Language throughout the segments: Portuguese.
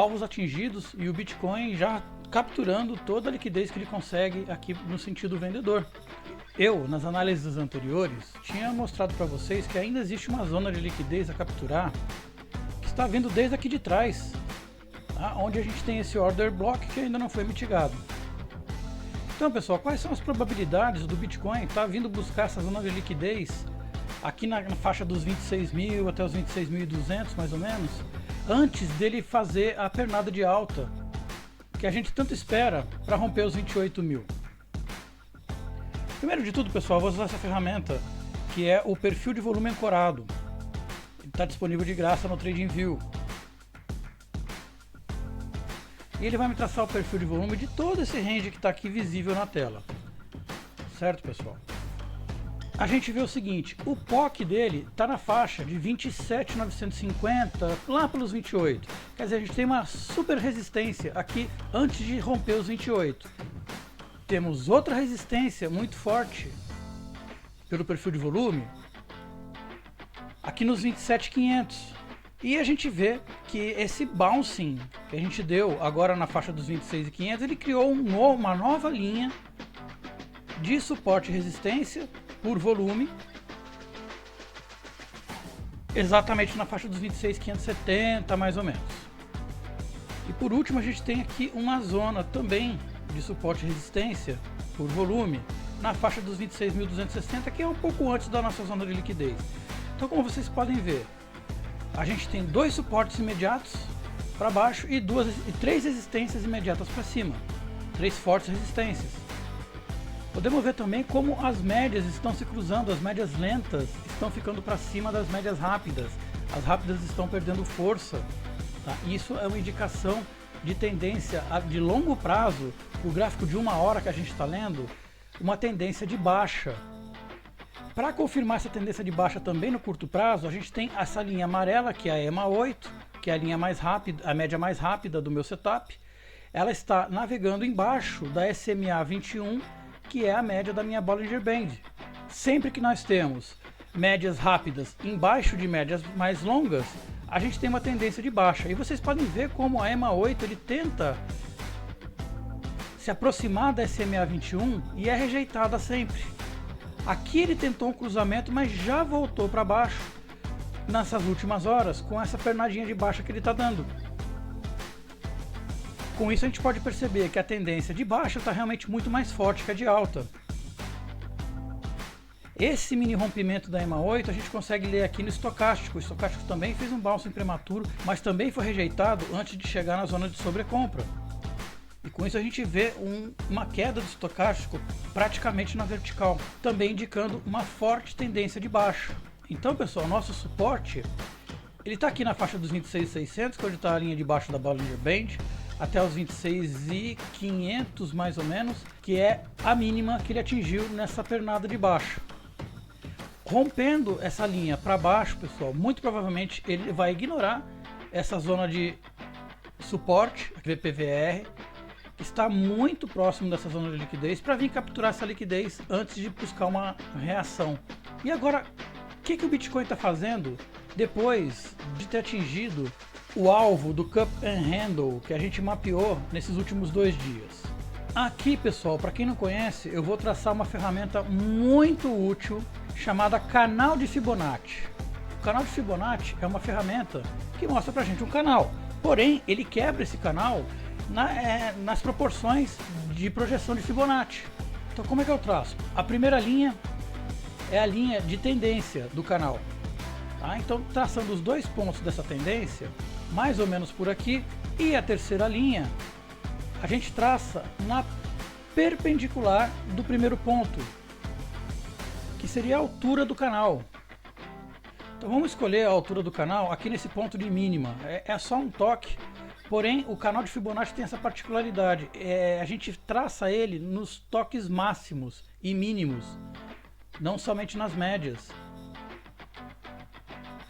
alvos atingidos e o Bitcoin já capturando toda a liquidez que ele consegue aqui no sentido vendedor. Eu, nas análises anteriores, tinha mostrado para vocês que ainda existe uma zona de liquidez a capturar que está vindo desde aqui de trás, tá? Onde a gente tem esse order block que ainda não foi mitigado. Então, pessoal, quais são as probabilidades do Bitcoin estar vindo buscar essa zona de liquidez aqui na faixa dos 26 mil até os 26.200 mais ou menos, antes dele fazer a pernada de alta que a gente tanto espera para romper os 28 mil? Primeiro de tudo, pessoal, eu vou usar essa ferramenta que é o perfil de volume ancorado. Ele está disponível de graça no TradingView. E ele vai me traçar o perfil de volume de todo esse range que está aqui visível na tela. Certo, pessoal? A gente vê o seguinte, o POC dele está na faixa de 27.950 lá pelos 28. Quer dizer, a gente tem uma super resistência aqui antes de romper os 28. Temos outra resistência muito forte pelo perfil de volume aqui nos 27.500. E a gente vê que esse bouncing que a gente deu agora na faixa dos 26.500, ele criou uma nova linha de suporte e resistência por volume, exatamente na faixa dos 26.570 mais ou menos. E por último a gente tem aqui uma zona também de suporte e resistência por volume na faixa dos 26.260, que é um pouco antes da nossa zona de liquidez. Então, como vocês podem ver, a gente tem dois suportes imediatos para baixo e três resistências imediatas para cima, três fortes resistências. Podemos ver também como as médias estão se cruzando, as médias lentas estão ficando para cima das médias rápidas, as rápidas estão perdendo força, tá? Isso é uma indicação de tendência de longo prazo, o gráfico de 1 hora que a gente está lendo, uma tendência de baixa. Para confirmar essa tendência de baixa também no curto prazo, a gente tem essa linha amarela, que é a EMA 8, que é a linha mais rápida, a média mais rápida do meu setup. Ela está navegando embaixo da SMA 21, que é a média da minha Bollinger Band. Sempre que nós temos médias rápidas embaixo de médias mais longas, a gente tem uma tendência de baixa. E vocês podem ver como a EMA 8 ele tenta se aproximar da SMA 21 e é rejeitada sempre. Aqui ele tentou um cruzamento, mas já voltou para baixo nessas últimas horas com essa pernadinha de baixa que ele está dando. Com isso a gente pode perceber que a tendência de baixa está realmente muito mais forte que a de alta. Esse mini rompimento da EMA 8 a gente consegue ler aqui no estocástico. O estocástico também fez um bouncing prematuro, mas também foi rejeitado antes de chegar na zona de sobrecompra. E com isso a gente vê uma queda do estocástico praticamente na vertical, também indicando uma forte tendência de baixa. Então, pessoal, nosso suporte ele está aqui na faixa dos 26.600, que é onde está a linha de baixo da Bollinger Band, até os 26.500 mais ou menos, que é a mínima que ele atingiu nessa pernada de baixa. Rompendo essa linha para baixo, pessoal, muito provavelmente ele vai ignorar essa zona de suporte, VPVR, que está muito próximo dessa zona de liquidez, para vir capturar essa liquidez antes de buscar uma reação. E agora, o que o Bitcoin está fazendo depois de ter atingido o alvo do Cup and Handle que a gente mapeou nesses últimos 2 dias? Aqui, pessoal, para quem não conhece, eu vou traçar uma ferramenta muito útil chamada canal de Fibonacci. O canal de Fibonacci é uma ferramenta que mostra pra gente um canal, porém ele quebra esse canal nas proporções de projeção de Fibonacci. Então, como é que eu traço? A primeira linha é a linha de tendência do canal, tá? Então, traçando os 2 pontos dessa tendência, mais ou menos por aqui, e a terceira linha a gente traça na perpendicular do primeiro ponto, que seria a altura do canal. Então vamos escolher a altura do canal aqui nesse ponto de mínima, é só um toque. Porém, o canal de Fibonacci tem essa particularidade, a gente traça ele nos toques máximos e mínimos, não somente nas médias.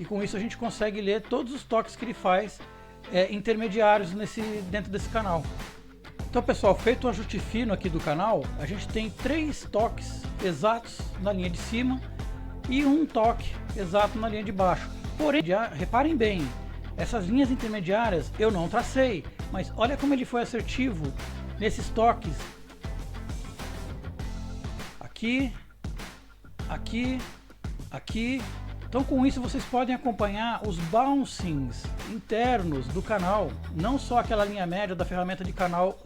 E com isso a gente consegue ler todos os toques que ele faz intermediários dentro desse canal. Então, pessoal, feito o ajuste fino aqui do canal, a gente tem 3 toques exatos na linha de cima e um toque exato na linha de baixo. Porém, reparem bem, Essas linhas intermediárias eu não tracei, mas olha como ele foi assertivo nesses toques. Aqui, aqui, aqui. Então com isso vocês podem acompanhar os bouncings internos do canal, não só aquela linha média da ferramenta de canal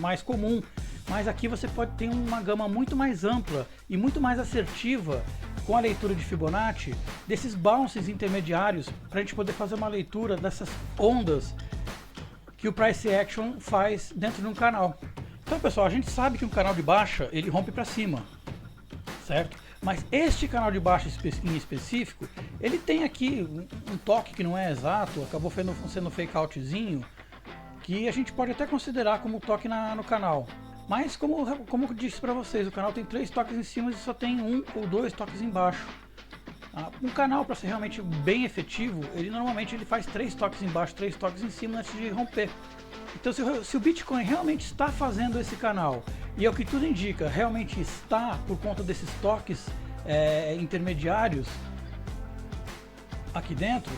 mais comum, mas aqui você pode ter uma gama muito mais ampla e muito mais assertiva com a leitura de Fibonacci desses bouncings intermediários, para a gente poder fazer uma leitura dessas ondas que o Price Action faz dentro de um canal. Então pessoal, a gente sabe que um canal de baixa ele rompe para cima, certo? Mas este canal de baixa em específico, ele tem aqui um toque que não é exato, acabou sendo um fake outzinho, que a gente pode até considerar como toque no canal. Mas como eu disse para vocês, o canal tem 3 toques em cima e só tem 1 ou 2 toques embaixo. Um canal, para ser realmente bem efetivo, ele normalmente faz 3 toques embaixo, 3 toques em cima antes de romper. Então se o Bitcoin realmente está fazendo esse canal, e é o que tudo indica, realmente está por conta desses toques intermediários aqui dentro,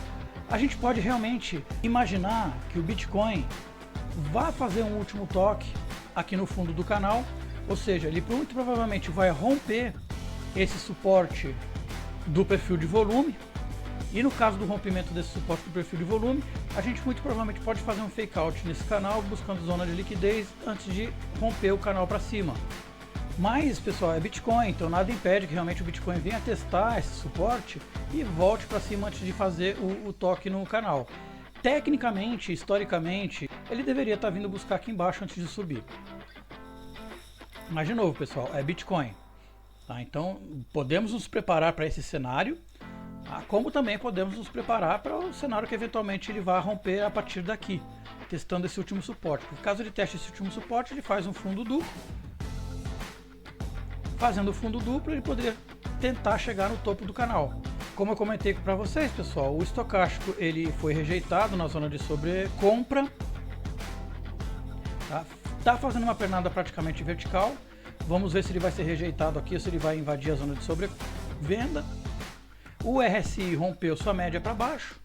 a gente pode realmente imaginar que o Bitcoin vai fazer um último toque aqui no fundo do canal, ou seja, ele muito provavelmente vai romper esse suporte do perfil de volume, e no caso do rompimento desse suporte do perfil de volume, a gente muito provavelmente pode fazer um fake out nesse canal, buscando zona de liquidez antes de romper o canal para cima. Mas pessoal, é Bitcoin, então nada impede que realmente o Bitcoin venha testar esse suporte e volte para cima antes de fazer o toque no canal. Tecnicamente, historicamente, ele deveria estar vindo buscar aqui embaixo antes de subir. Mas de novo pessoal, é Bitcoin. Tá? Então podemos nos preparar para esse cenário, como também podemos nos preparar para o cenário que eventualmente ele vai romper a partir daqui, testando esse último suporte. Porque caso ele teste esse último suporte, ele faz um fundo duplo. Fazendo o fundo duplo, ele poderia tentar chegar no topo do canal. Como eu comentei para vocês, pessoal, o estocástico ele foi rejeitado na zona de sobrecompra. Tá fazendo uma pernada praticamente vertical. Vamos ver se ele vai ser rejeitado aqui ou se ele vai invadir a zona de sobrevenda. O RSI rompeu sua média para baixo,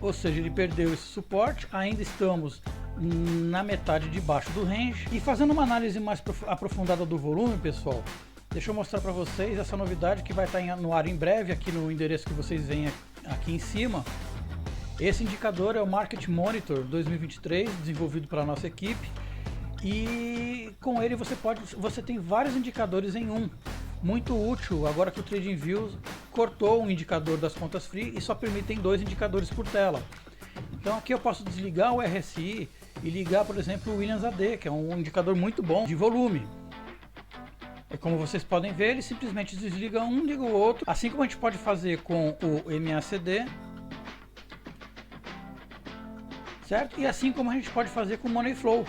ou seja, ele perdeu esse suporte. Ainda estamos na metade de baixo do range. E fazendo uma análise mais aprofundada do volume, pessoal, deixa eu mostrar para vocês essa novidade que vai estar no ar em breve, aqui no endereço que vocês veem aqui em cima. Esse indicador é o Market Monitor 2023, desenvolvido pela nossa equipe, e com ele você tem vários indicadores em um. Muito útil agora que o TradingView cortou o indicador das contas free e só permitem 2 indicadores por tela. Então aqui eu posso desligar o RSI e ligar, por exemplo, o Williams AD, que é um indicador muito bom de volume. E como vocês podem ver, ele simplesmente desliga um, liga o outro, assim como a gente pode fazer com o MACD, certo? E assim como a gente pode fazer com o Money Flow.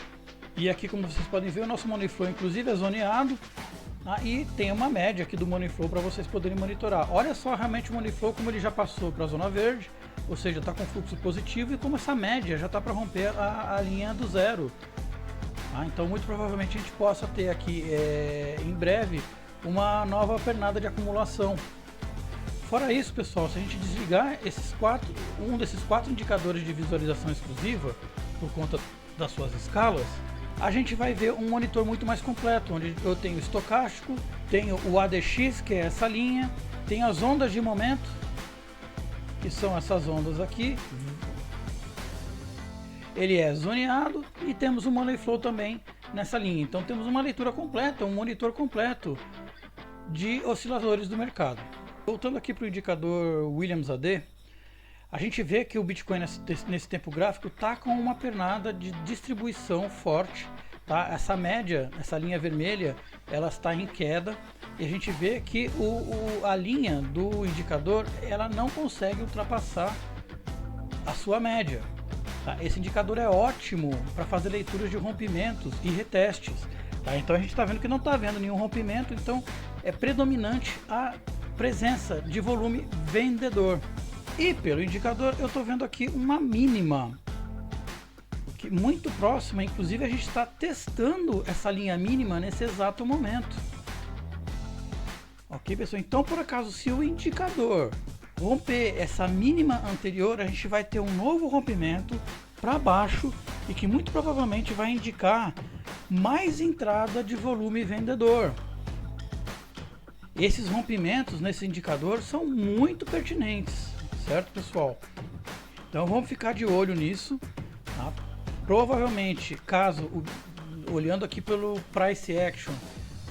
E aqui, como vocês podem ver, o nosso Money Flow inclusive é zoneado. E tem uma média aqui do Money Flow para vocês poderem monitorar. Olha só realmente o Money Flow como ele já passou para a zona verde, ou seja, está com fluxo positivo, e como essa média já está para romper a linha do zero. Então muito provavelmente a gente possa ter aqui em breve uma nova pernada de acumulação. Fora isso, pessoal, se a gente desligar um desses 4 indicadores de visualização exclusiva por conta das suas escalas, a gente vai ver um monitor muito mais completo, onde eu tenho o estocástico, tenho o ADX, que é essa linha, tenho as ondas de momento, que são essas ondas aqui. Ele é zoneado, e temos o Money Flow também nessa linha. Então temos uma leitura completa, um monitor completo de osciladores do mercado. Voltando aqui para o indicador Williams AD, a gente vê que o Bitcoin nesse tempo gráfico está com uma pernada de distribuição forte. Tá? Essa média, essa linha vermelha, ela está em queda, e a gente vê que a linha do indicador ela não consegue ultrapassar a sua média. Tá? Esse indicador é ótimo para fazer leituras de rompimentos e retestes. Tá? Então a gente está vendo que não está havendo nenhum rompimento, então é predominante a presença de volume vendedor. E pelo indicador eu estou vendo aqui uma mínima, que muito próxima, inclusive a gente está testando essa linha mínima nesse exato momento. Ok, pessoal? Então, por acaso, se o indicador, romper essa mínima anterior, a gente vai ter um novo rompimento para baixo e que muito provavelmente vai indicar mais entrada de volume vendedor. Esses rompimentos nesse indicador são muito pertinentes, certo, pessoal? Então vamos ficar de olho nisso, tá? Provavelmente, caso, olhando aqui pelo Price Action,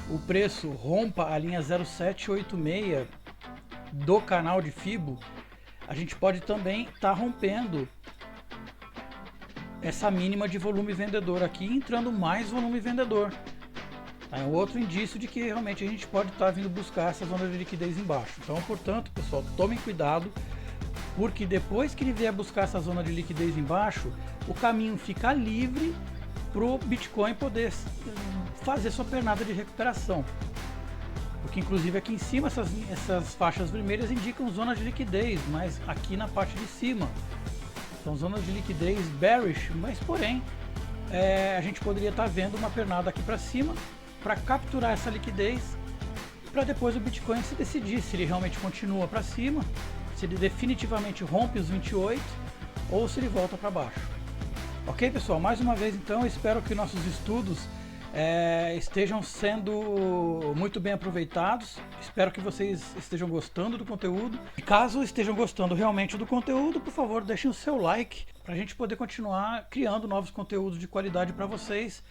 o preço rompa a linha 0786 do canal de Fibo, a gente pode também estar rompendo essa mínima de volume vendedor aqui, entrando mais volume vendedor. É um outro indício de que realmente a gente pode estar vindo buscar essa zona de liquidez embaixo. Então, portanto, pessoal, tomem cuidado, porque depois que ele vier buscar essa zona de liquidez embaixo, o caminho fica livre para o Bitcoin poder fazer sua pernada de recuperação. Porque inclusive aqui em cima essas faixas vermelhas indicam zonas de liquidez, mas aqui na parte de cima são zonas de liquidez bearish, mas porém a gente poderia estar vendo uma pernada aqui para cima para capturar essa liquidez, para depois o Bitcoin se decidir se ele realmente continua para cima, se ele definitivamente rompe os 28 ou se ele volta para baixo. Ok, pessoal? Mais uma vez então, eu espero que nossos estudos estejam sendo muito bem aproveitados. Espero que vocês estejam gostando do conteúdo. E caso estejam gostando realmente do conteúdo, por favor, deixem o seu like para a gente poder continuar criando novos conteúdos de qualidade para vocês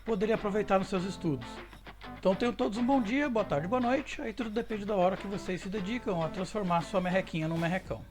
poderem aproveitar nos seus estudos. Então tenham todos um bom dia, boa tarde, boa noite. Aí tudo depende da hora que vocês se dedicam a transformar sua merrequinha num merrecão.